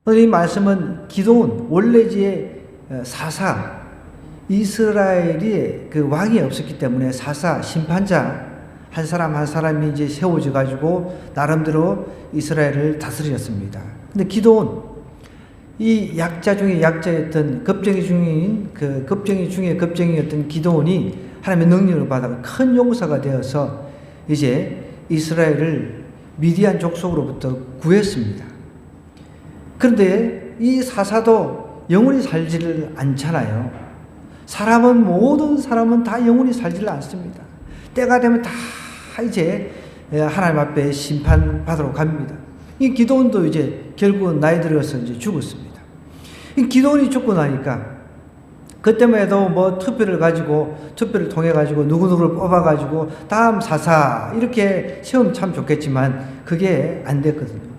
오늘 이 말씀은 기도원, 원래지의 사사, 이스라엘이 그 왕이 없었기 때문에 사사, 심판자 한 사람 한 사람이 이제 세워져 가지고 나름대로 이스라엘을 다스렸습니다. 근데 기도원, 이 약자 중에 약자였던 겁쟁이 중인 그 겁쟁이 중에 겁쟁이였던 기도원이 하나님의 능력을 받아 큰 용사가 되어서 이제 이스라엘을 미디안 족속으로부터 구했습니다. 그런데 이 사사도 영원히 살지를 않잖아요. 모든 사람은 다 영원히 살지를 않습니다. 때가 되면 다 이제 하나님 앞에 심판받으러 갑니다. 이 기도원도 이제 결국은 나이 들어서 이제 죽었습니다. 이 기도원이 죽고 나니까 그때만 해도 뭐 투표를 통해 가지고 누구누구를 뽑아 가지고 다음 사사 이렇게 세우면 참 좋겠지만 그게 안 됐거든요.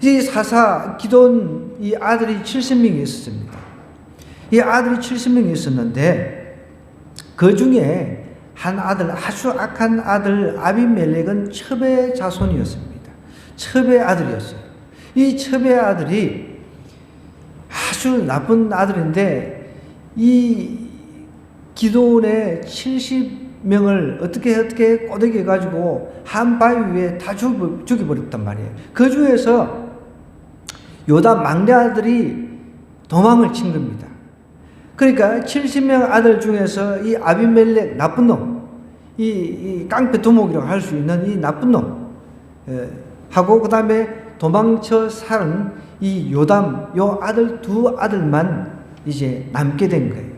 이 사사 기도원 이 아들이 70명이 있었습니다. 이 아들이 70명이 있었는데 그 중에 한 아들, 아주 악한 아들 아비멜렉은 첩의 자손이었습니다. 첩의 아들이었어요. 이 첩의 아들이 아주 나쁜 아들인데 이 기도원의 70명을 어떻게 꼬드겨 가지고 한 바위 위에 다 죽여버렸단 말이에요. 그 중에서 요담 막내 아들이 도망을 친 겁니다. 그러니까 70명 아들 중에서 이 아비멜렉 나쁜 놈, 이 깡패 두목이라고 할 수 있는 이 나쁜 놈 하고 그 다음에 도망쳐 살은 이 요담, 요 아들 두 아들만 이제 남게 된 거예요.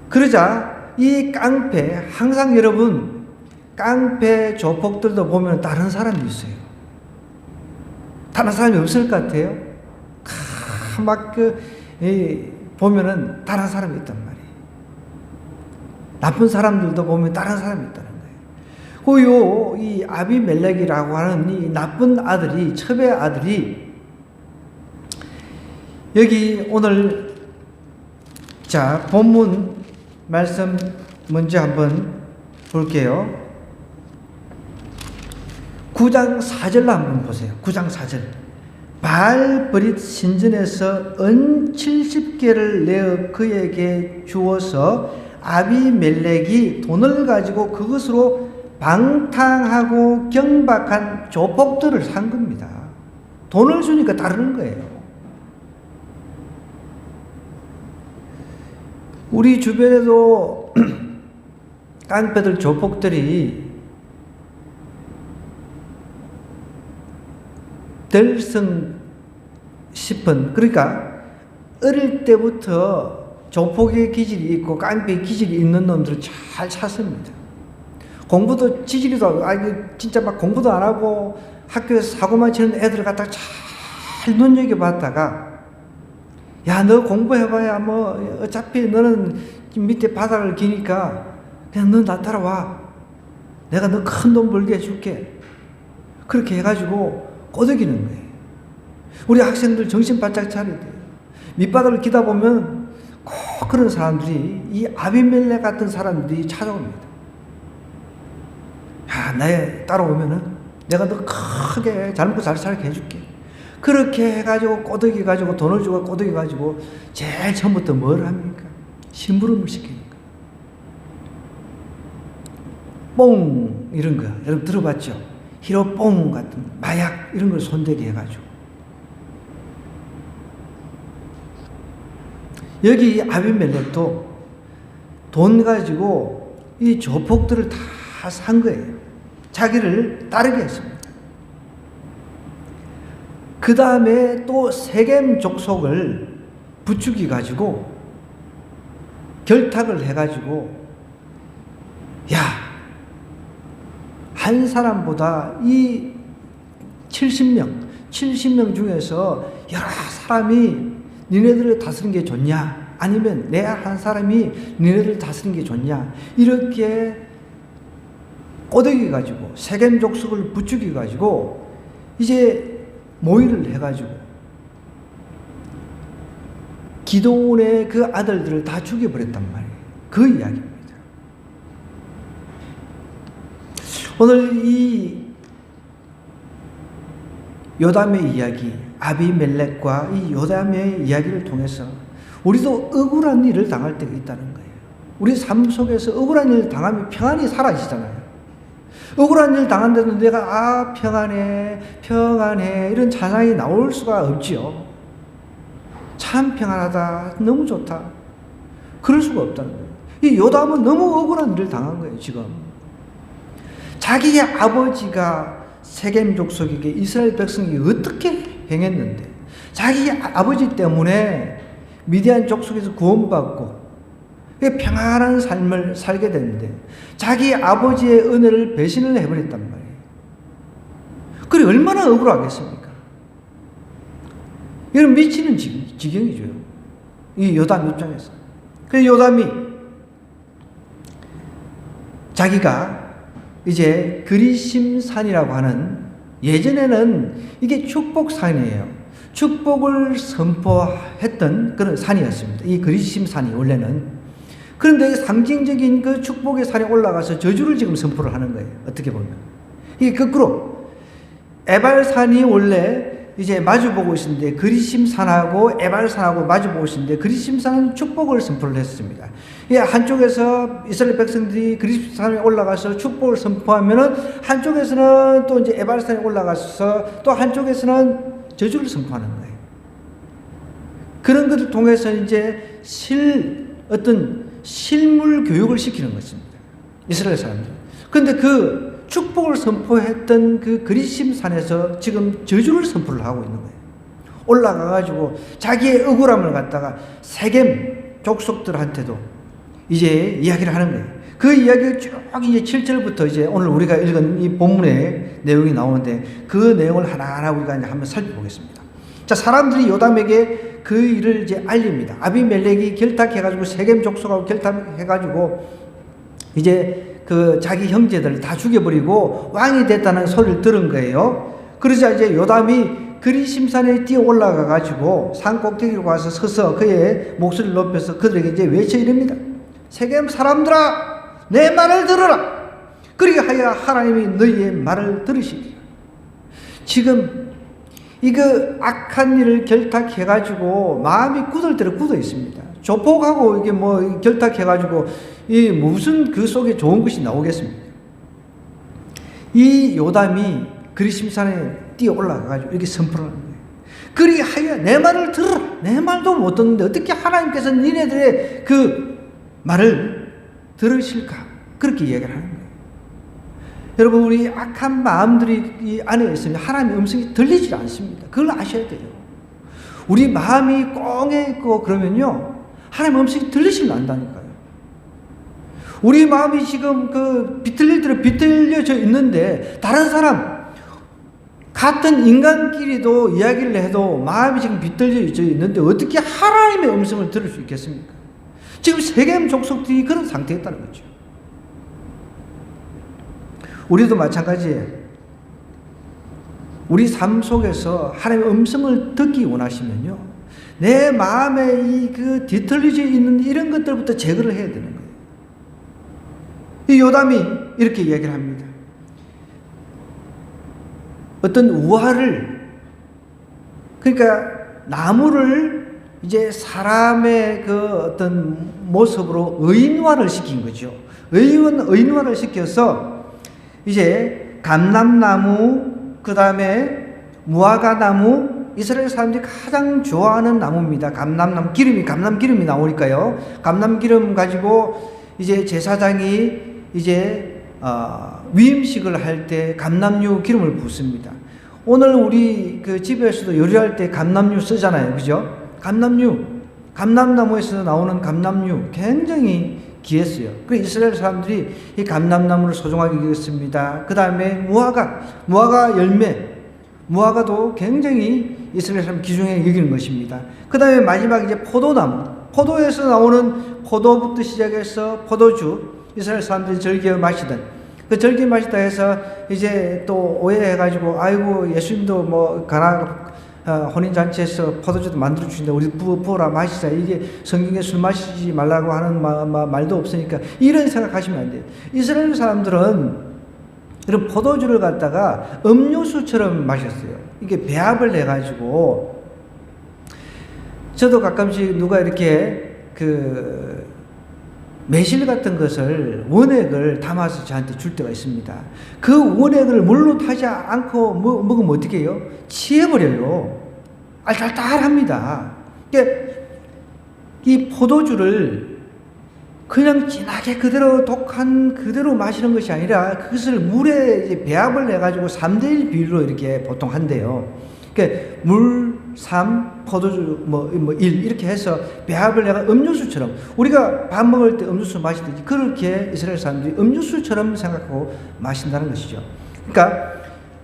그러자 이 깡패, 항상 여러분 깡패 조폭들도 보면 다른 사람이 있어요. 다른 사람이 없을 것 같아요. 보면은 다른 사람이 있단 말이에요. 나쁜 사람들도 보면 다른 사람이 있다는 거예요. 이 아비멜렉이라고 하는 이 나쁜 아들이, 첩의 아들이 여기 오늘 자 본문 말씀 먼저 한번 볼게요. 9장 4절 한번 보세요. 9장 4절. 바알브릿 신전에서 은 70개를 내어 그에게 주어서 아비멜렉이 돈을 가지고 그것으로 방탕하고 경박한 조폭들을 산 겁니다. 돈을 주니까 따르는 거예요. 우리 주변에도 깡패들, 조폭들이 될성 싶은, 그러니까 어릴 때부터 조폭의 기질이 있고 깡패의 기질이 있는 놈들을 잘 찾습니다. 공부도 지질이도 진짜 막 공부도 안 하고 학교에서 사고만 치는 애들을 갖다가 잘 눈여겨봤다가 야, 너 공부해봐야 뭐 어차피 너는 밑에 바닥을 기니까 그냥 너 나 따라와. 내가 너 큰 돈 벌게 해줄게. 그렇게 해가지고 꼬드기는 거예요. 우리 학생들 정신 바짝 차려야 돼요. 밑바닥을 기다 보면 꼭 그런 사람들이, 이 아비멜렉 같은 사람들이 찾아옵니다. 야, 나에 따라오면은 내가 너 크게 잘 먹고 잘 살게 해줄게. 그렇게 해가지고 꼬드기 가지고 돈을 주고 꼬드기 가지고 제일 처음부터 뭘 합니까? 심부름을 시키니까. 뽕 이런 거 여러분 들어봤죠? 히로뽕 같은 마약 이런 걸 손대게 해가지고 여기 아비멜렉도 돈 가지고 이 조폭들을 다 산 거예요. 자기를 따르게 했습니다. 그 다음에 또 세겜 족속을 부추기 가지고 결탁을 해가지고 야, 한 사람보다 이 70명 중에서 여러 사람이 니네들을 다스리는 게 좋냐? 아니면 내 한 사람이 니네들을 다스리는 게 좋냐? 이렇게 꼬드기 가지고 세겜 족속을 부추기 가지고 이제 모의를 해가지고 기도원의 그 아들들을 다 죽여버렸단 말이에요. 그 이야기입니다. 오늘 이 요담의 이야기, 아비멜렉과 이 요담의 이야기를 통해서 우리도 억울한 일을 당할 때가 있다는 거예요. 우리 삶 속에서 억울한 일을 당하면 평안이 사라지잖아요. 억울한 일 당한데도 내가 평안해 이런 찬양이 나올 수가 없지요. 참 평안하다, 너무 좋다, 그럴 수가 없다는 거예요. 이 요담은 너무 억울한 일을 당한 거예요. 지금 자기의 아버지가 세겜 족속에게 이스라엘 백성이 어떻게 행했는데, 자기 아버지 때문에 미디안 족속에서 구원받고 평안한 삶을 살게 됐는데 자기 아버지의 은혜를 배신을 해버렸단 말이에요. 그래 얼마나 억울하겠습니까? 이런 미치는 지경이죠, 이 요담 입장에서. 그래서 요담이 자기가 이제 그리심산이라고 하는, 예전에는 이게 축복산이에요. 축복을 선포했던 그런 산이었습니다, 이 그리심산이 원래는. 그런데 상징적인 그 축복의 산에 올라가서 저주를 지금 선포를 하는 거예요. 어떻게 보면 이게 거꾸로, 에발산이 원래 이제 마주보고 있는데, 그리심산하고 에발산하고 마주보고 있는데, 그리심산은 축복을 선포를 했습니다. 한쪽에서 이스라엘 백성들이 그리심산에 올라가서 축복을 선포하면은, 한쪽에서는 또 이제 에발산에 올라가서 또 한쪽에서는 저주를 선포하는 거예요. 그런 것을 통해서 이제 어떤 실물 교육을 시키는 것입니다, 이스라엘 사람들. 그런데 그 축복을 선포했던 그 그리심산에서 지금 저주를 선포를 하고 있는 거예요. 올라가가지고 자기의 억울함을 갖다가 세겜 족속들한테도 이제 이야기를 하는 거예요. 그 이야기를 쭉 이제 7절부터 이제 오늘 우리가 읽은 이 본문의 내용이 나오는데, 그 내용을 하나하나 우리가 이제 한번 살펴보겠습니다. 자, 사람들이 요담에게 그 일을 이제 알립니다. 아비멜렉이 결탁해가지고 세겜 족속하고 결탁해가지고 이제 그 자기 형제들을 다 죽여버리고 왕이 됐다는 소리를 들은 거예요. 그러자 이제 요담이 그리심산에 뛰어 올라가가지고 산 꼭대기로 가서 서서 그의 목소리를 높여서 그들에게 이제 외쳐 이릅니다. 세겜 사람들아, 내 말을 들으라. 그리하여 하나님이 너희의 말을 들으시리라. 지금 이거 악한 일을 결탁해가지고 마음이 굳을 대로 굳어 있습니다. 조폭하고 이게 뭐 결탁해가지고 이 무슨 그 속에 좋은 것이 나오겠습니까? 이 요담이 그리심산에 뛰어 올라가가지고 이렇게 선포를 하는 거예요. 그리하여 내 말을 들으라. 내 말도 못 듣는데 어떻게 하나님께서 니네들의 그 말을 들으실까? 그렇게 이야기를 하는 거예요. 여러분, 우리 악한 마음들이 이 안에 있으면 하나님의 음성이 들리지 않습니다. 그걸 아셔야 돼요. 우리 마음이 꽁해 있고 그러면요, 하나님의 음성이 들리시면 안다니까요. 우리 마음이 지금 그 비틀려져 있는데, 다른 사람 같은 인간끼리도 이야기를 해도 마음이 지금 비틀려져 있는데 어떻게 하나님의 음성을 들을 수 있겠습니까? 지금 세겜 족속들이 그런 상태였다는 거죠. 우리도 마찬가지예요. 우리 삶 속에서 하나님의 음성을 듣기 원하시면요, 내 마음에 이 그 뒤틀려져 있는 이런 것들부터 제거를 해야 되는 거예요. 이 요담이 이렇게 이야기를 합니다. 어떤 우화를, 그러니까 나무를 이제 사람의 그 어떤 모습으로 의인화를 시킨 거죠. 의인화를 시켜서 이제 감람나무, 그 다음에 무화과나무, 이스라엘 사람들이 가장 좋아하는 나무입니다. 감람나무, 감람기름이 나오니까요. 감람기름 가지고 이제 제사장이 이제 위임식을 할 때 감람류 기름을 붓습니다. 오늘 우리 그 집에서도 요리할 때 감람류 쓰잖아요, 그죠? 감람나무에서 나오는 감람류 굉장히 귀했어요. 그 이스라엘 사람들이 이 감람나무를 소중하게 여겼습니다. 그 다음에 무화과 열매, 무화과도 굉장히 이스라엘 사람 귀중하게 여기는 것입니다. 그 다음에 마지막 이제 포도나무, 포도에서 나오는 포도부터 시작해서 포도주, 이스라엘 사람들이 즐겨 마시던 그 즐겨 마시다 해서 이제 또 오해해가지고, 아이고 예수님도 뭐 혼인잔치에서 포도주도 만들어 주신다, 우리 부어라 마시자, 이게 성경에 술 마시지 말라고 하는 말도 없으니까, 이런 생각하시면 안 돼요. 이스라엘 사람들은 이런 포도주를 갖다가 음료수처럼 마셨어요. 이게 배합을 해가지고, 저도 가끔씩 누가 이렇게 매실 같은 것을, 원액을 담아서 저한테 줄 때가 있습니다. 그 원액을 물로 타지 않고 먹으면 어떻게 해요? 취해버려요. 알딸딸합니다. 그러니까 이 포도주를 그냥 진하게 그대로 독한 그대로 마시는 것이 아니라 그것을 물에 이제 배합을 해가지고 3대1 비율로 이렇게 보통 한대요. 그러니까 물, 3, 포도주 1 이렇게 해서 배합을 해가 음료수처럼, 우리가 밥 먹을 때 음료수 마시듯이 그렇게 이스라엘 사람들이 음료수처럼 생각하고 마신다는 것이죠. 그러니까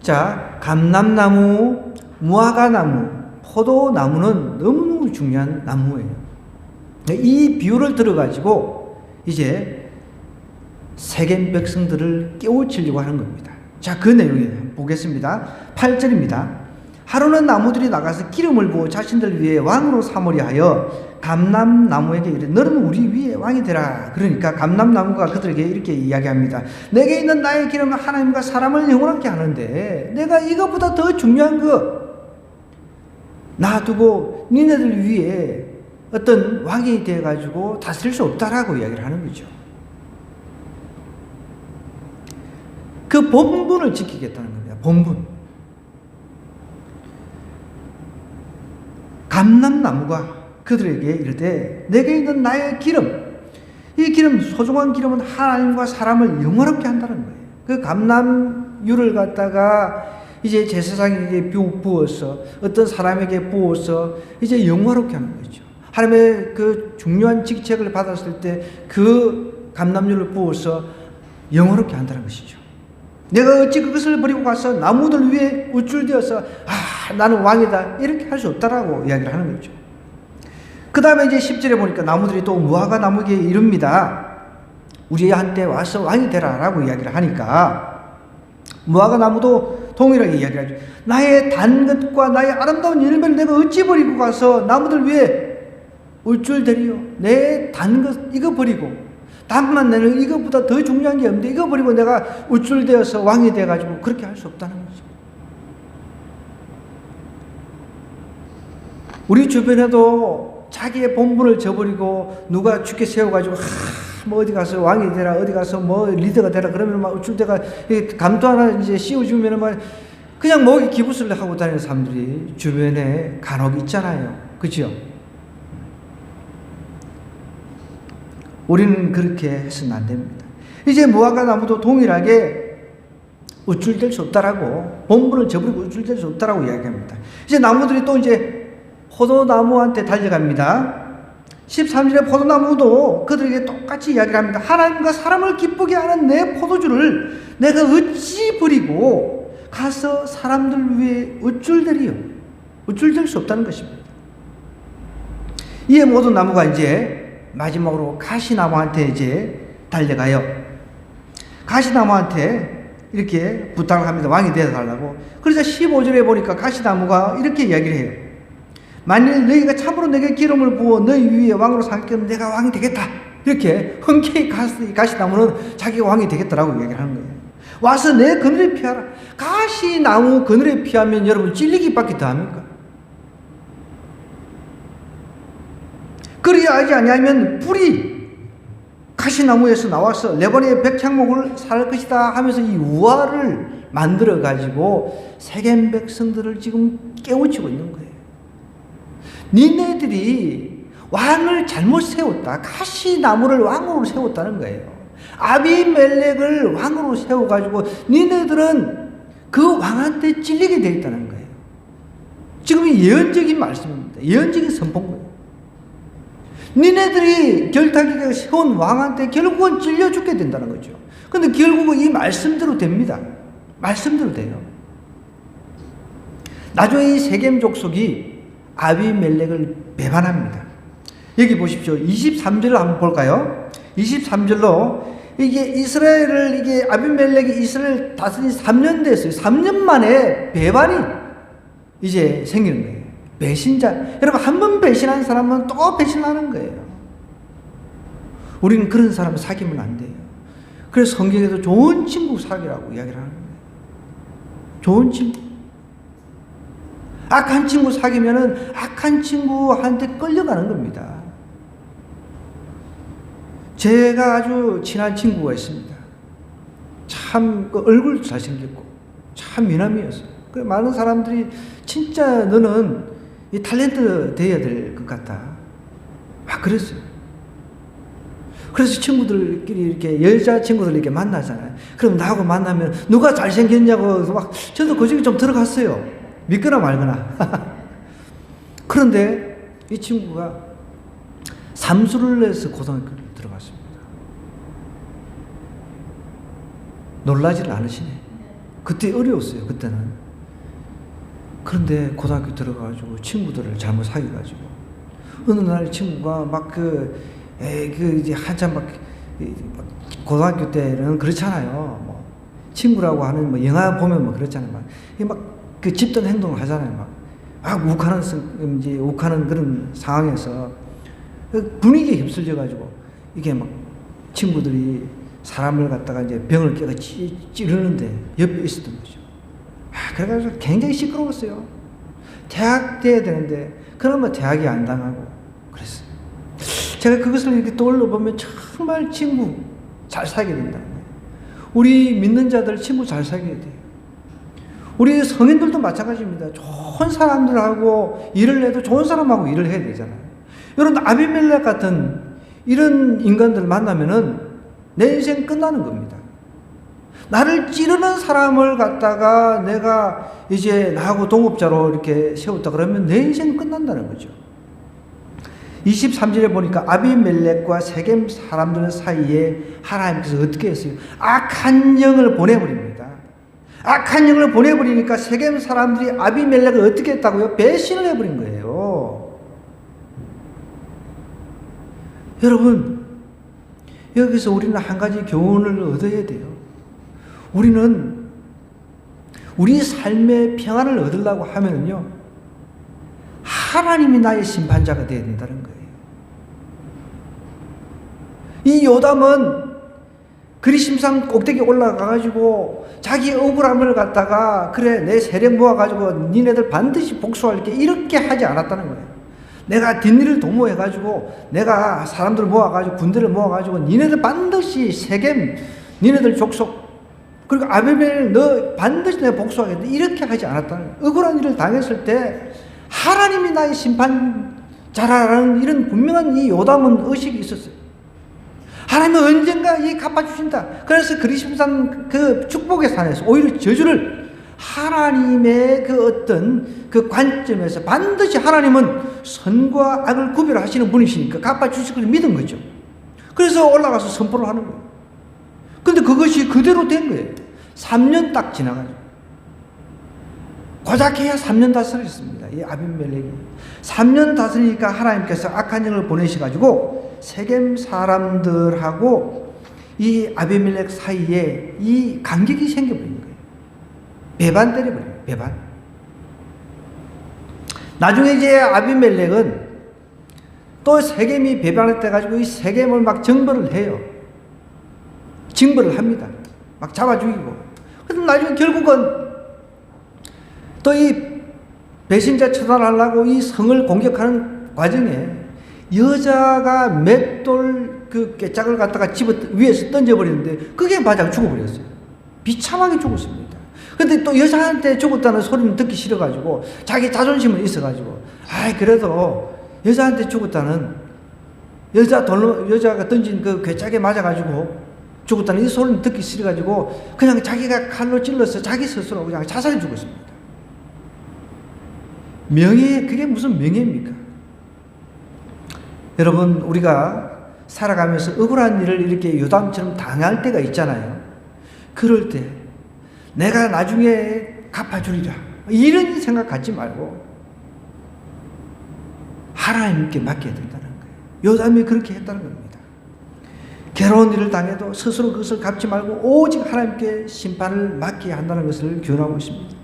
자, 감람나무, 무화과나무, 포도나무는 너무너무 중요한 나무예요. 이 비유를 들어가지고 이제 세겜 백성들을 깨우치려고 하는 겁니다. 자, 그 내용을 보겠습니다. 8절입니다. 하루는 나무들이 나가서 기름을 부어 자신들 위해 왕으로 삼으려 하여 감람나무에게 이르되 너는 우리 위에 왕이 되라. 그러니까 감람나무가 그들에게 이렇게 이야기합니다. 내게 있는 나의 기름은 하나님과 사람을 영원하게 하는데 내가 이것보다 더 중요한 거 놔두고 니네들 위에 어떤 왕이 되어가지고 다스릴 수 없다라고 이야기를 하는 거죠. 그 본분을 지키겠다는 겁니다. 본분. 감람나무가 그들에게 이르되 내게 있는 나의 기름, 이 기름, 소중한 기름은 하나님과 사람을 영원롭게 한다는 거예요. 그 감람유를 갖다가 이제 제사장에게 부어서 어떤 사람에게 부어서 이제 영원롭게 하는 거죠. 하나님의 그 중요한 직책을 받았을 때 그 감람유를 부어서 영원롭게 한다는 것이죠. 내가 어찌 그것을 버리고 가서 나무들 위에 우쭐대어서 나는 왕이다 이렇게 할 수 없다라고 이야기를 하는 거죠. 그 다음에 이제 10절에 보니까 나무들이 또 무화과 나무에게 이릅니다. 우리한테 와서 왕이 되라 라고 이야기를 하니까 무화과 나무도 동일하게 이야기를 하죠. 나의 단 것과 나의 아름다운 열매를 내가 어찌 버리고 가서 나무들 위에 울줄대리요. 내 단 것 이거 버리고, 단만 내는 이것보다 더 중요한 게 없는데 이거 버리고 내가 울줄되어서 왕이 돼가지고 그렇게 할 수 없다는 거죠. 우리 주변에도 자기의 본분을 저버리고 누가 죽게 세워가지고 뭐 어디 가서 왕이 되라, 어디 가서 뭐 리더가 되라 그러면 막 울줄대가 감도 하나 이제 씌워주면은 막 그냥 목에 기부스를 하고 다니는 사람들이 주변에 간혹 있잖아요. 그죠? 우리는 그렇게 해서는 안 됩니다. 이제 무화과 나무도 동일하게 우쭐댈 수 없다라고, 본분을 저버리고 우쭐댈 수 없다라고 이야기합니다. 이제 나무들이 또 이제 포도나무한테 달려갑니다. 13절에 포도나무도 그들에게 똑같이 이야기를 합니다. 하나님과 사람을 기쁘게 하는 내 포도주를 내가 어찌 버리고 가서 사람들 위해 우쭐대리요. 우쭐댈 수 없다는 것입니다. 이에 모든 나무가 이제 마지막으로 가시나무한테 이제 달려가요. 가시나무한테 이렇게 부탁을 합니다. 왕이 되어달라고. 그래서 15절에 보니까 가시나무가 이렇게 이야기를 해요. 만일 너희가 참으로 내게 기름을 부어 너희 위에 왕으로 삼겠으면 내가 왕이 되겠다. 이렇게 흔쾌히 가시나무는 자기가 왕이 되겠다라고 이야기를 하는 거예요. 와서 내 그늘에 피하라. 가시나무 그늘에 피하면 여러분 찔리기밖에 더 합니까? 그리하지 아니하면 불이 가시나무에서 나와서 레바논의 백향목을 살 것이다 하면서 이 우화를 만들어 가지고 세겜 백성들을 지금 깨우치고 있는 거예요. 니네들이 왕을 잘못 세웠다. 가시나무를 왕으로 세웠다는 거예요. 아비멜렉을 왕으로 세워가지고 니네들은 그 왕한테 찔리게 되어 있다는 거예요. 지금 이 예언적인 말씀입니다. 예언적인 선포인 거예요. 니네들이 결탁이가 세운 왕한테 결국은 찔려 죽게 된다는 거죠. 근데 결국은 이 말씀대로 됩니다. 말씀대로 돼요. 나중에 이 세겜 족속이 아비멜렉을 배반합니다. 여기 보십시오. 23절을 한번 볼까요? 23절로 이게 이스라엘을 이게 아비멜렉이 이스라엘 다스린 3년 됐어요. 3년 만에 배반이 이제 생기는 거예요. 배신자. 여러분, 한 번 배신한 사람은 또 배신하는 거예요. 우리는 그런 사람을 사귀면 안 돼요. 그래서 성경에도 좋은 친구 사귀라고 이야기를 하는 거예요. 좋은 친구. 악한 친구 사귀면은 악한 친구한테 끌려가는 겁니다. 제가 아주 친한 친구가 있습니다. 참 얼굴도 잘생겼고 참 미남이었어요. 그래 많은 사람들이 진짜 너는 이 탤런트 돼야 될 것 같다 막 그랬어요. 그래서 친구들끼리 이렇게 여자 친구들 이렇게 만나잖아요. 그럼 나하고 만나면 누가 잘생겼냐고 막 저도 그 중에 좀 들어갔어요. 믿거나 말거나. 그런데 이 친구가 삼수를 해서 고등학교를 들어갔습니다. 놀라지를 않으시네. 그때 어려웠어요. 그때는. 그런데 고등학교 들어가가지고 친구들을 잘못 사귀어가지고 어느 날 친구가 막 이제 한참 막 고등학교 때는 그렇잖아요. 뭐 친구라고 하는 뭐 영화 보면 뭐 그렇잖아요. 막 그 집단 행동을 하잖아요. 막 욱하는 그런 상황에서 그 분위기에 휩쓸려가지고 이게 막 친구들이 사람을 갖다가 이제 병을 깨가 찌르는데 옆에 있었던 거죠. 그래가지고 굉장히 시끄러웠어요. 대학 돼야 되는데 그러면 대학이 안 당하고 그랬어요. 제가 그것을 이렇게 떠올려 보면 정말 친구 잘 사귀어야 된다. 우리 믿는 자들 친구 잘 사귀어야 돼요. 우리 성인들도 마찬가지입니다. 좋은 사람들하고 일을 해도 좋은 사람하고 일을 해야 되잖아요. 여러분 아비멜렉 같은 이런 인간들 만나면은 내 인생 끝나는 겁니다. 나를 찌르는 사람을 갖다가 내가 이제 나하고 동업자로 이렇게 세웠다 그러면 내 인생 끝난다는 거죠. 23절에 보니까 아비멜렉과 세겜 사람들 사이에 하나님께서 어떻게 했어요? 악한 영을 보내버립니다. 악한 영을 보내버리니까 세겜 사람들이 아비멜렉을 어떻게 했다고요? 배신을 해버린 거예요. 여러분, 여기서 우리는 한 가지 교훈을 얻어야 돼요. 우리는 우리 삶의 평안을 얻으려고 하면은요, 하나님이 나의 심판자가 되어야 된다는 거예요. 이 요담은 그리심산 꼭대기 올라가가지고 자기 억울함을 갖다가 그래 내 세력 모아가지고 니네들 반드시 복수할게 이렇게 하지 않았다는 거예요. 내가 뒷일을 도모해가지고 내가 사람들 모아가지고 군대를 모아가지고 니네들 반드시 세겜 니네들 족속 그리고 아비멜렉 너 반드시 내가 복수하겠다 이렇게 하지 않았다는 거예요. 억울한 일을 당했을 때 하나님이 나의 심판자라는 이런 분명한 이 요담은 의식이 있었어요. 하나님은 언젠가 이 갚아주신다. 그래서 그리심산 그 축복의 산에서 오히려 저주를 하나님의 그 어떤 그 관점에서 반드시 하나님은 선과 악을 구별하시는 분이시니까 갚아주실 걸 믿은 거죠. 그래서 올라가서 선포를 하는 거예요. 근데 그것이 그대로 된 거예요. 3년 딱 지나가죠. 고작해야 3년 다스렸습니다. 이 아비멜렉이. 3년 다스리니까 하나님께서 악한 영을 보내셔가지고 세겜 사람들하고 이 아비멜렉 사이에 이 간격이 생겨버린 거예요. 배반 때려버려요. 배반. 나중에 이제 아비멜렉은 또 세겜이 배반했다 가지고 이 세겜을 막 정벌을 해요. 징벌을 합니다. 막 잡아 죽이고. 그래서 나중에 결국은 또 이 배신자 처단하려고 이 성을 공격하는 과정에 여자가 맷돌 그 깨짝을 갖다가 집어 위에서 던져버리는데 그게 맞아 죽어버렸어요. 비참하게 죽었습니다. 근데 또 여자한테 죽었다는 소리는 듣기 싫어가지고 자기 자존심은 있어가지고 그래도 여자한테 죽었다는 여자가 던진 그 괴짝에 맞아가지고 죽었다는 이 소리는 듣기 싫어가지고 그냥 자기가 칼로 찔러서 자기 스스로 그냥 자살해 죽었습니다. 그게 무슨 명예입니까? 여러분, 우리가 살아가면서 억울한 일을 이렇게 요담처럼 당할 때가 있잖아요. 그럴 때 내가 나중에 갚아주리라 이런 생각 갖지 말고 하나님께 맡겨야 된다는 거예요. 요담이 그렇게 했다는 겁니다. 괴로운 일을 당해도 스스로 그것을 갚지 말고 오직 하나님께 심판을 맡겨야 한다는 것을 교훈하고 있습니다.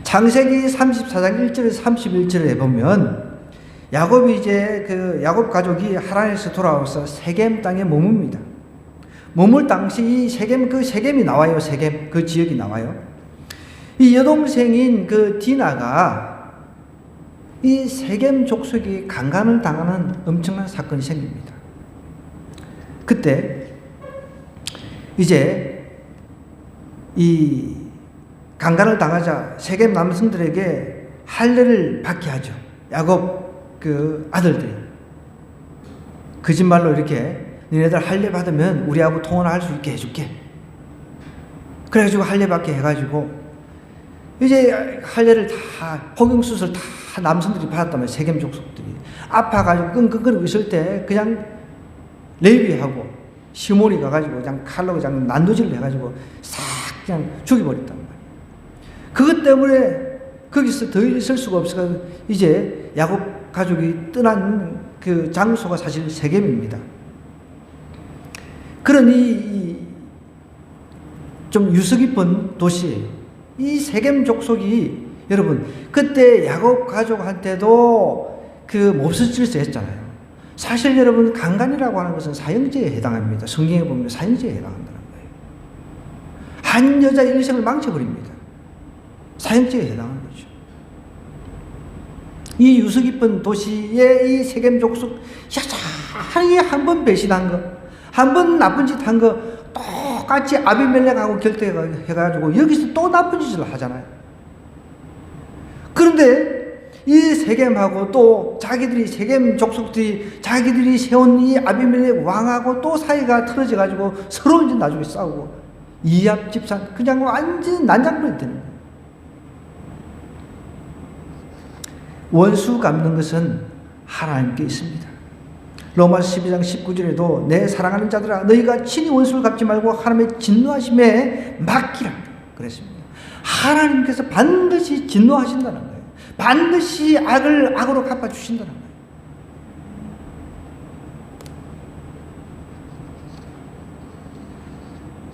창세기 34장 1절에서 31절에 보면 야곱이 이제 야곱 가족이 하란에서 돌아와서 세겜 땅에 머뭅니다. 머물 당시 세겜이 나와요. 세겜 그 지역이 나와요. 이 여동생인 그 디나가 이 세겜 족속이 강간을 당하는 엄청난 사건이 생깁니다. 그때 이제 이 강간을 당하자 세겜 남성들에게 할례를 받게 하죠. 야곱 그 아들들이 거짓말로 이렇게 너네들 할례 받으면 우리하고 통혼할 수 있게 해줄게. 그래가지고 할례 받게 해가지고 이제 할례를 다 포경수술 다 남성들이 받았다면 세겜 족속들이 아파가지고 끙끙거리고 있을 때 그냥 레위하고 시몬이 가가지고 그냥 칼로 그냥 난도질을 해가지고 싹 그냥 죽여버렸단 말이에요. 그것 때문에 거기서 더 있을 수가 없어서 이제 야곱 가족이 떠난 그 장소가 사실 세겜입니다. 그러니 좀 유서 깊은 도시예요. 이 세겜 족속이 여러분 그때 야곱 가족한테도 그 몹쓸 짓을 했잖아요. 사실 여러분 강간이라고 하는 것은 사형죄에 해당합니다. 성경에 보면 사형죄에 해당한다는 거예요. 한 여자의 일생을 망쳐버립니다. 사형죄에 해당하는 거죠. 이 유서 깊은 도시의 이 세겜 족속 여전히 한 번 배신한 거, 한 번 나쁜 짓 한 거 똑같이 아비멜렉하고 결대해가지고 여기서 또 나쁜 짓을 하잖아요. 그런데 이 세겜하고 또 자기들이 세겜 족속들이 자기들이 세운 이 아비멜렉 왕하고 또 사이가 틀어져가지고 서로 이제 나중에 싸우고 이압 집산 그냥 완전 난장판이 되는 거예요. 원수 갚는 것은 하나님께 있습니다. 로마서 12장 19절에도 내 사랑하는 자들아 너희가 친히 원수를 갚지 말고 하나님의 진노하심에 맡기라 그랬습니다. 하나님께서 반드시 진노하신다는 거예요. 반드시 악을 악으로 갚아주신다는 거예요.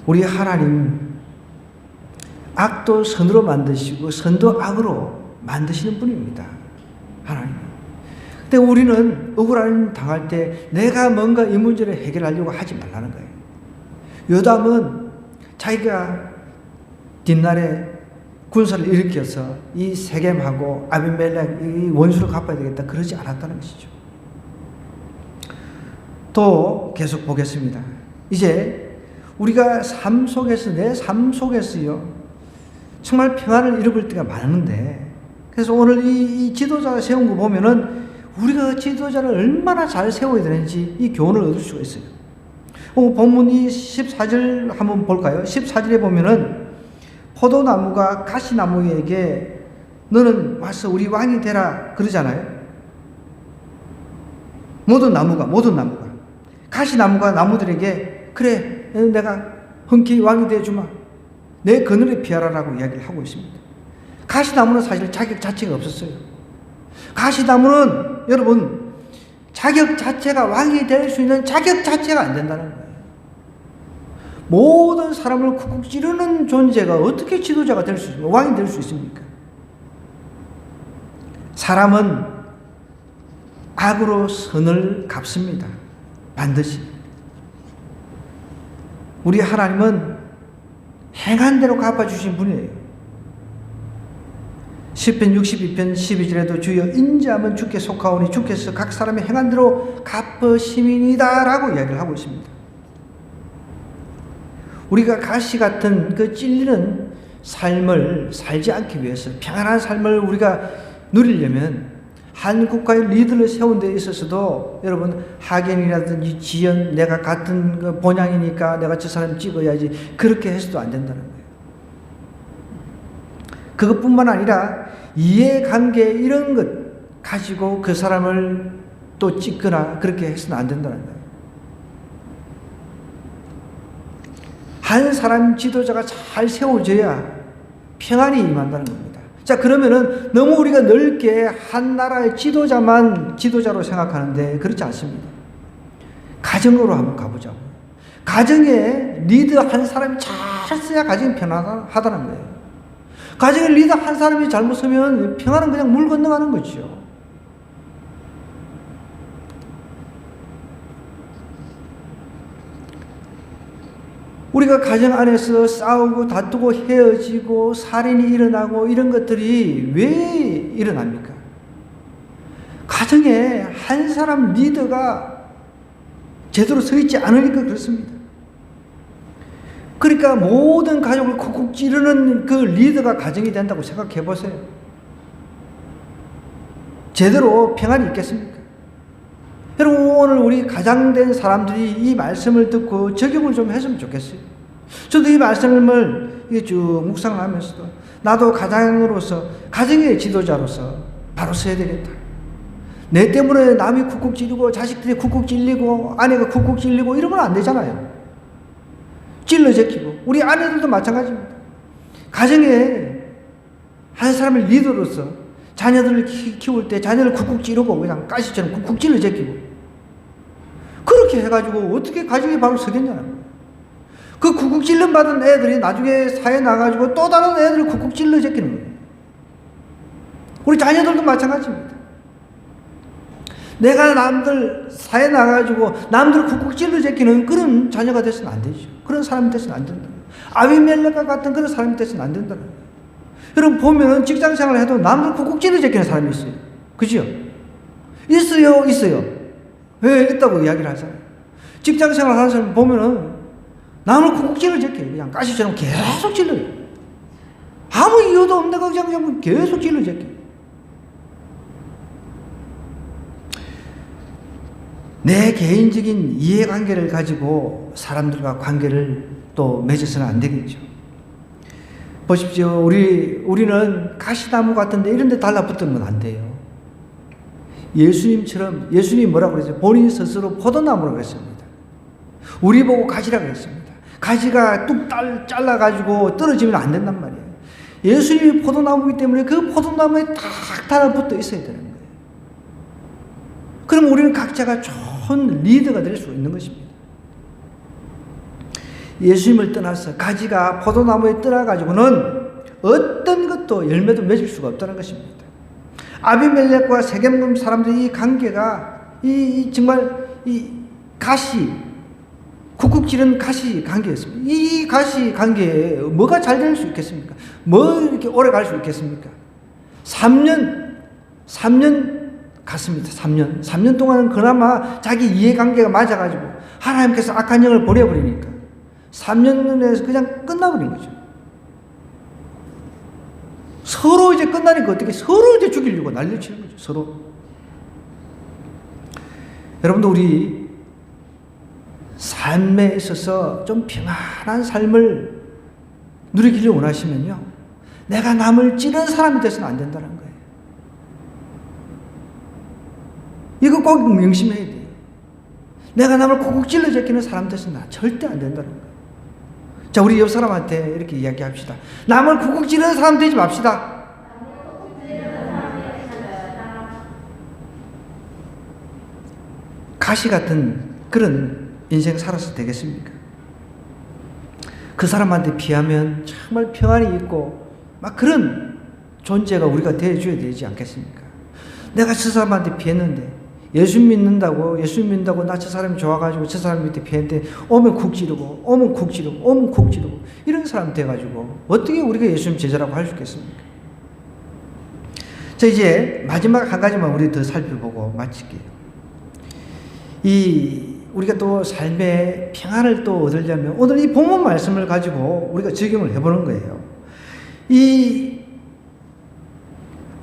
우리 하나님 악도 선으로 만드시고 선도 악으로 만드시는 분입니다. 하나님. 근데 우리는 억울함 당할 때 내가 뭔가 이 문제를 해결하려고 하지 말라는 거예요. 요담은 자기가 뒷날에 군사를 일으켜서 이 세겜하고 아비멜렉 이 원수를 갚아야 되겠다 그러지 않았다는 것이죠. 또 계속 보겠습니다. 이제 우리가 삶 속에서 내 삶 속에서요 정말 평안을 잃어버릴 때가 많은데 그래서 오늘 이 지도자가 세운 거 보면은 우리가 지도자를 얼마나 잘 세워야 되는지 이 교훈을 얻을 수가 있어요. 본문 이 14절 한번 볼까요? 14절에 보면은 포도나무가 가시나무에게 너는 와서 우리 왕이 되라 그러잖아요. 모든 나무가 가시나무가 나무들에게 그래 내가 흔쾌히 왕이 되어주마 내 그늘에 피하라라고 이야기를 하고 있습니다. 가시나무는 사실 자격 자체가 없었어요. 가시나무는 여러분 자격 자체가 왕이 될 수 있는 자격 자체가 안 된다는 거예요. 모든 사람을 쿡쿡 찌르는 존재가 어떻게 지도자가 될 수 있습니까? 왕이 될 수 있습니까? 사람은 악으로 선을 갚습니다. 반드시. 우리 하나님은 행한 대로 갚아주신 분이에요. 시편 62편 12절에도 주여 인자하면 주께 속하오니 주께서 각 사람의 행한 대로 갚으심이니이다 라고 이야기를 하고 있습니다. 우리가 가시 같은 그 찔리는 삶을 살지 않기 위해서 평안한 삶을 우리가 누리려면 한 국가의 리더를 세운 데 있어서도 여러분 하겐이라든지 지연 내가 같은 그 본향이니까 내가 저 사람 찍어야지 그렇게 해서도 안 된다는 거예요. 그것뿐만 아니라 이해관계 이런 것 가지고 그 사람을 또 찍거나 그렇게 해서는 안 된다는 거예요. 한 사람 지도자가 잘 세워져야 평안이 임한다는 겁니다. 자, 그러면은 너무 우리가 넓게 한 나라의 지도자만 지도자로 생각하는데 그렇지 않습니다. 가정으로 한번 가보자고. 가정에 리더 한 사람이 잘 써야 가정이 편안하다는 거예요. 가정에 리더 한 사람이 잘못 서면 평안은 그냥 물 건너가는 거죠. 우리가 가정 안에서 싸우고 다투고 헤어지고 살인이 일어나고 이런 것들이 왜 일어납니까? 가정에 한 사람 리더가 제대로 서 있지 않으니까 그렇습니다. 그러니까 모든 가족을 쿡쿡 찌르는 그 리더가 가정이 된다고 생각해 보세요. 제대로 평안이 있겠습니까? 여러분, 오늘 우리 가장된 사람들이 이 말씀을 듣고 적용을 좀 했으면 좋겠어요. 저도 이 말씀을 쭉 묵상을 하면서도 나도 가장으로서, 가정의 지도자로서 바로 서야 되겠다. 내 때문에 남이 쿡쿡 찌르고 자식들이 쿡쿡 찔리고 아내가 쿡쿡 찔리고 이러면 안 되잖아요. 찔러 제끼고. 우리 아내들도 마찬가지입니다. 가정에 한 사람을 리더로서 자녀들을 키울 때 자녀를 쿡쿡 찌르고 그냥 가시처럼 쿡쿡 찔러 제끼고 그렇게 해가지고 어떻게 가정이 바로 서겠냐는. 그 쿡쿡 찔름 받은 애들이 나중에 사회에 나가지고 또 다른 애들을 쿡쿡 찔러 제끼는 거예요. 우리 자녀들도 마찬가지입니다. 내가 남들 사회에 나가지고 남들 쿡쿡 찔러 제끼는 그런 자녀가 돼서는 안 되죠. 그런 사람이 돼서는 안 된다. 아비멜렉과 같은 그런 사람이 돼서는 안 된다는 거예요. 여러분 보면은 직장 생활을 해도 남들 쿡쿡 찔러 제끼는 사람이 있어요. 그죠? 있어요. 왜 있다고 이야기를 하잖아요. 직장 생활 하는 사람 보면은 남을 쿡쿡 찔러 제껴요. 그냥 가시처럼 계속 찔러요. 아무 이유도 없는데 그냥 계속 찔러 제껴요. 내 개인적인 이해관계를 가지고 사람들과 관계를 또 맺어서는 안 되겠죠. 보십시오. 우리는 가시나무 같은데 이런 데 달라붙으면 안 돼요. 예수님처럼, 예수님이 뭐라고 그랬어요? 본인 스스로 포도나무라고 그랬습니다. 우리 보고 가시라고 그랬습니다. 가지가 뚝 잘라가지고 떨어지면 안 된단 말이에요. 예수님이 포도나무이기 때문에 그 포도나무에 딱 달라붙어 있어야 되는 거예요. 그럼 우리는 각자가 좋은 리더가 될 수 있는 것입니다. 예수님을 떠나서 가지가 포도나무에 떠나가지고는 어떤 것도 열매도 맺을 수가 없다는 것입니다. 아비멜렉과 세겜 사람들의 이 관계가 정말 가시, 쿡쿡 찌른 가시 관계였습니다. 이 가시 관계에 뭐가 잘 될 수 있겠습니까? 뭐 이렇게 오래 갈 수 있겠습니까? 3년 갔습니다. 3년 동안은 그나마 자기 이해관계가 맞아가지고 하나님께서 악한 영을 보내버리니까 3년에서 그냥 끝나버린 거죠. 서로 이제 끝나니까 어떻게 서로 이제 죽이려고 난리치는 거죠. 서로. 여러분도 우리 삶에 있어서 좀 평안한 삶을 누리기를 원하시면요, 내가 남을 찌른 사람이 돼서는 안 된다는 거예요. 이거 꼭 명심해야 돼요. 내가 남을 콕콕 찔러 제끼는 사람 돼서는 절대 안 된다는 거예요. 자, 우리 옆 사람한테 이렇게 이야기합시다. 남을 쿡쿡 찌르는 사람 되지 맙시다. 가시 같은 그런 인생 살아서 되겠습니까? 그 사람한테 피하면 정말 평안이 있고 막 그런 존재가 우리가 되어줘야 되지 않겠습니까? 내가 저 사람한테 피했는데 예수 믿는다고 나 저 사람이 좋아가지고 저 사람 밑에 피했는데 오면 쿡 찌르고 이런 사람 돼가지고 어떻게 우리가 예수님 제자라고 할 수 있겠습니까? 자, 이제 마지막 한 가지만 우리 더 살펴보고 마칠게요. 우리가 또 삶의 평안을 또 얻으려면 오늘 이 본문 말씀을 가지고 우리가 적용을 해보는 거예요. 이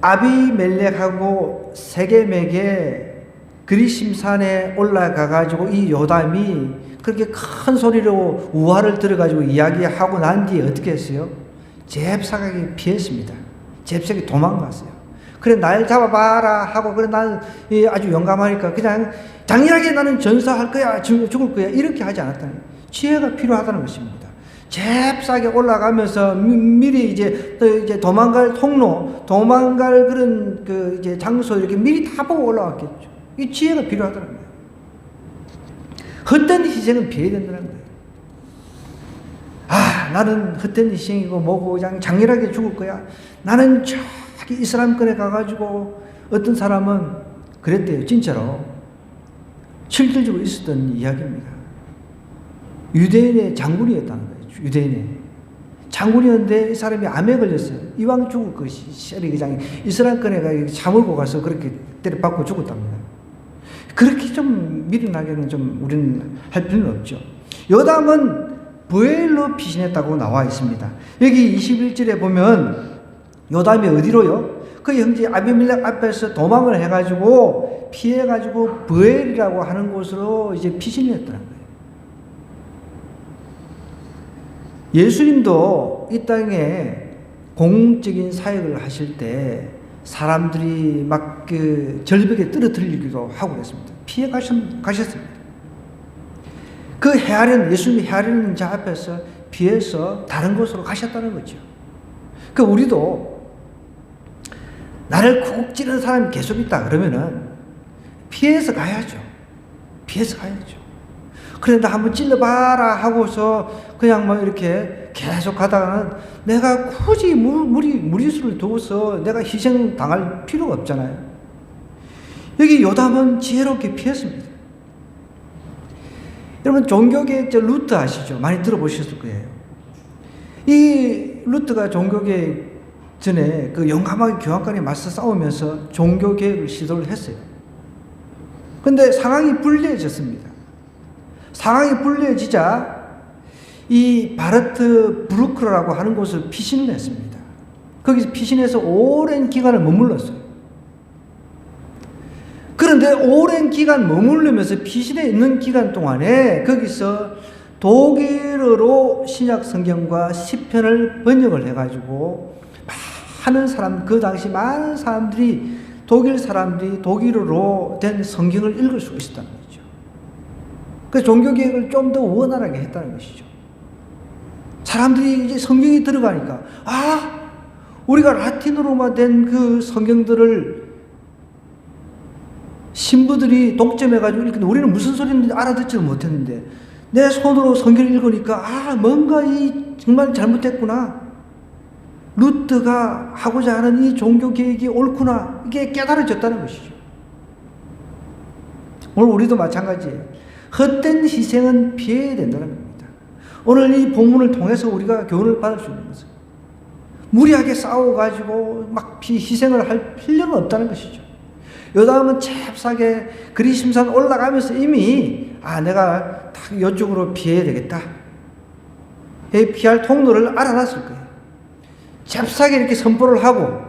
아비멜렉하고 세겜에게 그리심산에 올라가가지고 이 요담이 그렇게 큰 소리로 우화를 들어가지고 이야기하고 난 뒤에 어떻게 했어요? 잽사각이 피했습니다. 잽사각이 도망갔어요. 그래, 날 잡아봐라 하고, 그래, 나는 아주 용감하니까 그냥 장렬하게 나는 전사할 거야, 죽을 거야, 이렇게 하지 않았다는 거예요. 지혜가 필요하다는 것입니다. 잽싸게 올라가면서 미리 이제 도망갈 통로, 도망갈 그런 이제 장소 이렇게 미리 다 보고 올라왔겠죠. 이 지혜가 필요하다는 거예요. 헛된 희생은 피해야 된다는 거예요. 나는 헛된 희생이고 뭐고 그냥 장렬하게 죽을 거야. 나는 저기 이슬람권에 가가지고 어떤 사람은 그랬대요. 진짜로 실질적으로 있었던 이야기입니다. 유대인의 장군이었다는 거예요. 유대인의 장군이었는데 이 사람이 암에 걸렸어요. 이왕 죽을 것이 세리기장이 이스라엘권에 참을고 가서 그렇게 때려박고 죽었답니다. 그렇게 좀 미련하게는 좀 우리는 할 필요는 없죠. 요담은 부엘로 피신했다고 나와 있습니다. 여기 21절에 보면 요담이 어디로요? 그 형제 아비멜렉 앞에서 도망을 해가지고 피해가지고 부엘이라고 하는 곳으로 이제 피신을 했다는 거예요. 예수님도 이 땅에 공적인 사역을 하실 때 사람들이 막 그 절벽에 떨어뜨리기도 하고 그랬습니다. 피해 가셨습니다. 그 예수님이 헤아리는 자 앞에서 피해서 다른 곳으로 가셨다는 거죠. 그 우리도 나를 쿡 찌르는 사람이 계속 있다 그러면은 피해서 가야죠. 피해서 가야죠. 그래, 나 한번 찔러봐라 하고서 그냥 뭐 이렇게 계속 가다가는 내가 굳이 무리수를 두어서 내가 희생 당할 필요가 없잖아요. 여기 요담은 지혜롭게 피했습니다. 여러분, 종교개혁 루트 아시죠? 많이 들어보셨을 거예요. 이 루트가 종교개혁 전에 그 용감하게 교황관에 맞서 싸우면서 종교개혁을 시도를 했어요. 그런데 상황이 불리해졌습니다. 상황이 불리해지자 이 바르트 브루크라고 하는 곳을 피신을 했습니다. 거기서 피신해서 오랜 기간을 머물렀어요. 그런데 오랜 기간 머무르면서 피신해 있는 기간 동안에 거기서 독일어로 신약 성경과 시편을 번역을 해가지고 많은 사람, 그 당시 많은 사람들이 독일 사람들이 독일어로 된 성경을 읽을 수 있었다는 거죠. 그 종교개혁을 좀 더 원활하게 했다는 것이죠. 사람들이 이제 성경이 들어가니까, 우리가 라틴어로만 된 그 성경들을 신부들이 독점해가지고 읽는데 우리는 무슨 소리인지 알아듣지도 못했는데 내 손으로 성경을 읽으니까 뭔가 정말 잘못됐구나. 루트가 하고자 하는 이 종교개혁이 옳구나. 이게 깨달아졌다는 것이죠. 오늘 우리도 마찬가지예요. 헛된 희생은 피해야 된다는 겁니다. 오늘 이 본문을 통해서 우리가 교훈을 받을 수 있는 것은 무리하게 싸워가지고 막 희생을 할 필요는 없다는 것이죠. 요담은 잽싸게 그리심산 올라가면서 이미 내가 딱 이쪽으로 피해야 되겠다. 피할 통로를 알아놨을 거예요. 잽싸게 이렇게 선포를 하고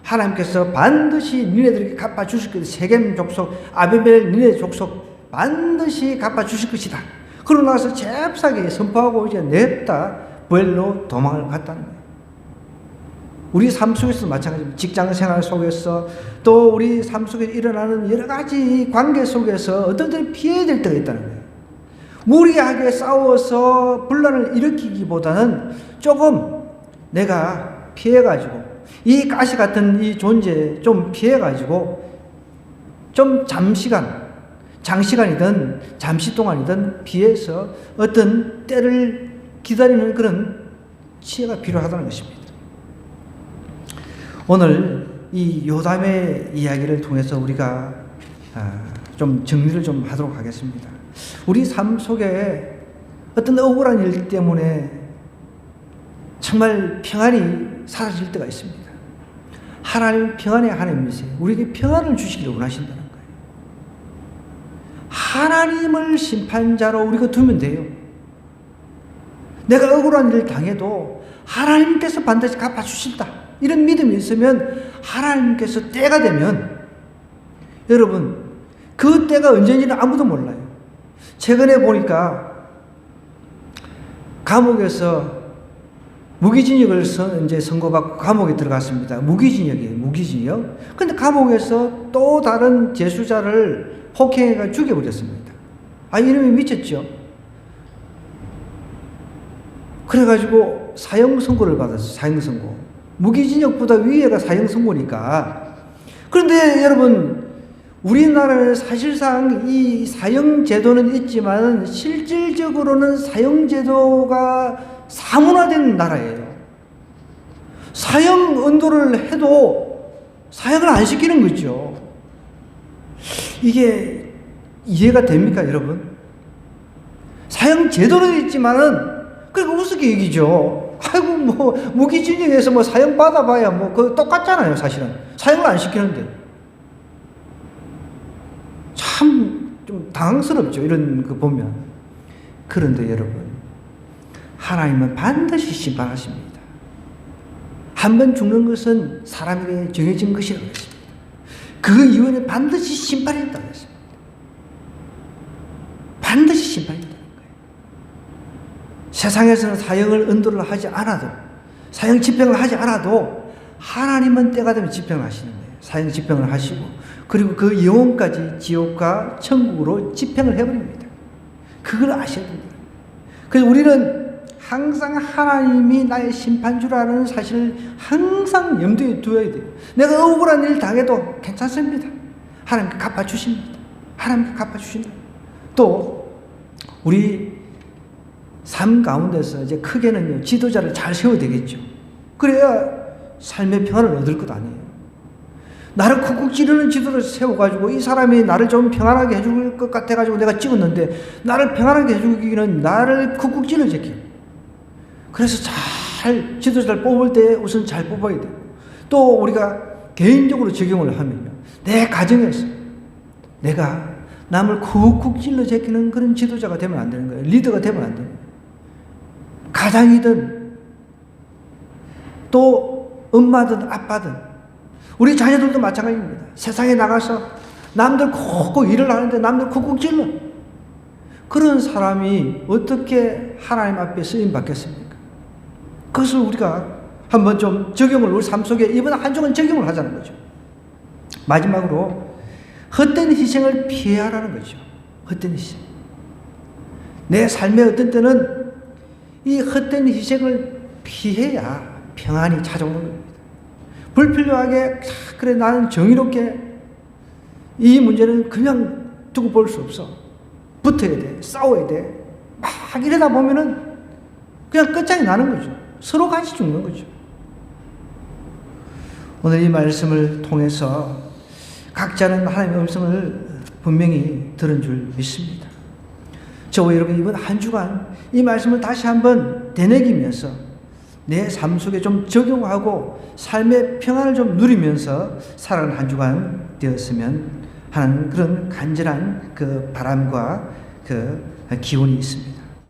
하나님께서 반드시 니네들에게 갚아주실 것이다. 세겜 족속, 아비멜 니네 족속 반드시 갚아주실 것이다. 그러고 나서 잽싸게 선포하고 이제 냅다 부엘로 도망을 갔다는 거예요. 우리 삶 속에서도 마찬가지입니다. 직장 생활 속에서 또 우리 삶 속에 일어나는 여러 가지 관계 속에서 어떤 때는 피해야 될 때가 있다는 거예요. 무리하게 싸워서 분란을 일으키기보다는 조금 내가 피해가지고 이 가시 같은 이 존재 좀 피해가지고 좀 장시간이든 잠시 동안이든 피해서 어떤 때를 기다리는 그런 지혜가 필요하다는 것입니다. 오늘 이 요담의 이야기를 통해서 우리가 좀 정리를 좀 하도록 하겠습니다. 우리 삶 속에 어떤 억울한 일 때문에 정말 평안이 사라질 때가 있습니다. 하나님 평안의 하나님이세요. 우리에게 평안을 주시기를 원하신다는 거예요. 하나님을 심판자로 우리가 두면 돼요. 내가 억울한 일을 당해도 하나님께서 반드시 갚아주신다. 이런 믿음이 있으면 하나님께서 때가 되면 여러분 그 때가 언제인지는 아무도 몰라요. 최근에 보니까 감옥에서 무기징역을 이제 선고받고 감옥에 들어갔습니다. 무기징역이에요. 무기징역. 근데 감옥에서 또 다른 재수자를 폭행해가 죽여버렸습니다. 이놈이 미쳤죠. 그래가지고 사형 선고를 받았어요. 사형 선고. 무기징역보다 위에가 사형 선고니까. 그런데 여러분 우리나라는 사실상 이 사형 제도는 있지만 실질적으로는 사형 제도가 사문화된 나라예요. 사형 언도를 해도 사형을 안 시키는 거죠. 이게 이해가 됩니까, 여러분? 사형 제도는 있지만은 그러니까 우습게 얘기죠. 아이고 뭐 무기징역에서 뭐 사형 받아봐야 뭐 그 똑같잖아요. 사실은 사형을 안 시키는데 참 좀 당황스럽죠. 이런 거 보면. 그런데 여러분, 하나님은 반드시 심판하십니다. 한 번 죽는 것은 사람에게 정해진 것이라고 했습니다. 그 이후에는 반드시 심판이 있다고 했습니다. 반드시 심판이 있다는 거예요. 세상에서는 사형을 은도를 하지 않아도, 사형 집행을 하지 않아도 하나님은 때가 되면 집행을 하시는 거예요. 사형 집행을 하시고, 그리고 그 영혼까지 지옥과 천국으로 집행을 해버립니다. 그걸 아셔야 됩니다. 그래서 우리는 항상 하나님이 나의 심판주라는 사실을 항상 염두에 두어야 돼요. 내가 억울한 일 당해도 괜찮습니다. 하나님께 갚아주십니다. 하나님께 갚아주신다. 또 우리 삶 가운데서 이제 크게는요, 지도자를 잘 세워야 되겠죠. 그래야 삶의 평안을 얻을 것 아니에요. 나를 쿡쿡 찌르는 지도를 세워가지고 이 사람이 나를 좀 평안하게 해줄 것 같아가지고 내가 찍었는데, 나를 평안하게 해주기는 나를 쿡쿡 찔러제껴. 그래서 잘 지도자를 뽑을 때 우선 잘 뽑아야 돼요. 또 우리가 개인적으로 적용을 하면요, 내 가정에서 내가 남을 쿡쿡 찔러 제끼는 그런 지도자가 되면 안 되는 거예요. 리더가 되면 안 돼요. 가장이든 또 엄마든 아빠든 우리 자녀들도 마찬가지입니다. 세상에 나가서 남들 콕콕 일을 하는데 남들 콕콕 찔러. 그런 사람이 어떻게 하나님 앞에 쓰임 받겠습니까? 그것을 우리가 한번 좀 적용을 우리 삶 속에 이번 한 주간 적용을 하자는 거죠. 마지막으로 헛된 희생을 피하라는 거죠. 헛된 희생. 내 삶의 어떤 때는 이 헛된 희생을 피해야 평안이 찾아오는 겁니다. 불필요하게 그래 나는 정의롭게 이 문제는 그냥 두고 볼 수 없어. 붙어야 돼. 싸워야 돼. 막 이러다 보면은 그냥 끝장이 나는 거죠. 서로 같이 죽는 거죠. 오늘 이 말씀을 통해서 각자는 하나님의 음성을 분명히 들은 줄 믿습니다. 저와 여러분 이번 한 주간 이 말씀을 다시 한번 되새기면서 내 삶 속에 좀 적용하고 삶의 평안을 좀 누리면서 살아가는 한 주간 되었으면 하는 그런 간절한 그 바람과 그 기원이 있습니다.